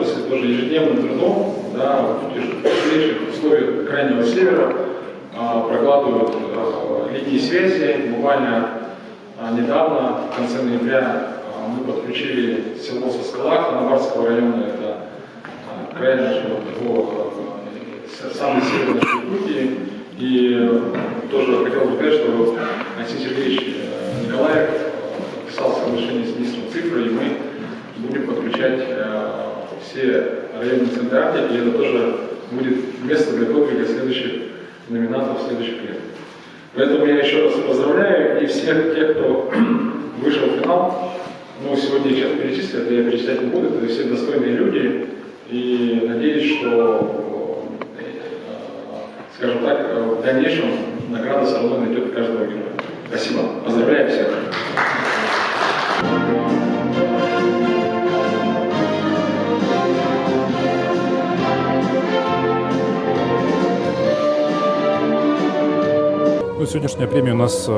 области тоже ежедневным трудом, да, в тяжелейших условиях крайнего севера прокладывают линии связи. Буквально недавно, в конце ноября, мы подключили село Соскалак Новарского района, это край нашего такого самой северной Якутии. И тоже хотел бы сказать, что Алексей Сергеевич Николаев подписал соглашение с министром цифры, и мы будем подключать все районные центры Арктики, и это тоже будет место для подвига следующих номинантов следующих лет. Поэтому я еще раз поздравляю и всех тех, кто вышел в финал. Ну, сегодня их сейчас перечислят, я перечислять не буду, это все достойные люди, и надеюсь, что, скажем так, в дальнейшем награда все равно найдет каждого героя. Спасибо. Поздравляю всех. Ну, сегодняшняя премия у нас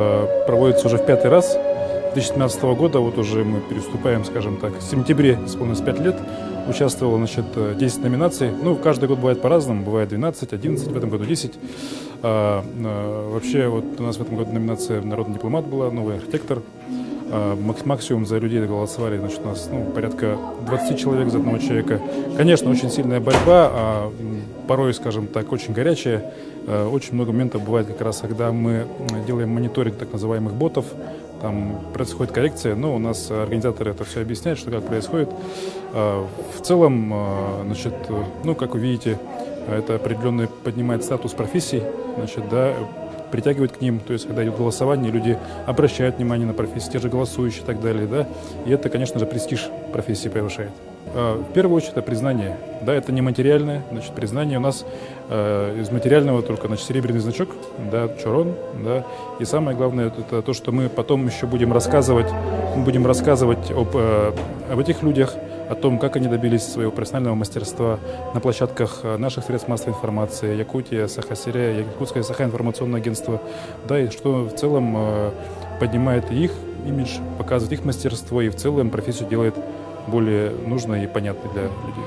проводится уже в 5-й раз. 2017 года, вот уже мы переступаем, скажем так, в сентябре исполнилось 5 лет, участвовало, значит, 10 номинаций. Ну, каждый год бывает по-разному, бывает 12, 11, в этом году 10. Вообще, вот у нас в этом году номинация «Народный дипломат» была, «Новый архитектор». Максимум за людей голосовали, значит, у нас порядка 20 человек за одного человека. Конечно, очень сильная борьба, порой, скажем так, очень горячая. Очень много моментов бывает как раз, когда мы делаем мониторинг так называемых ботов, там происходит коррекция, но у нас организаторы это все объясняют, что как происходит. В целом, значит, ну, как вы видите, это определенно поднимает статус профессий, значит, да, притягивает к ним, то есть когда идет голосование, люди обращают внимание на профессии, те же голосующие и так далее, да, и это, конечно же, престиж профессии повышает. В первую очередь это признание, да, это не материальное, значит, признание у нас из материального только, значит, серебряный значок, да, чорон, да, и самое главное это то, что мы потом еще будем рассказывать об этих людях, о том, как они добились своего профессионального мастерства на площадках наших средств массовой информации, Якутия, Саха-Сырья, Якутское Саха-информационное агентство, да, и что в целом поднимает их имидж, показывает их мастерство и в целом профессию делает более нужной и понятной для людей.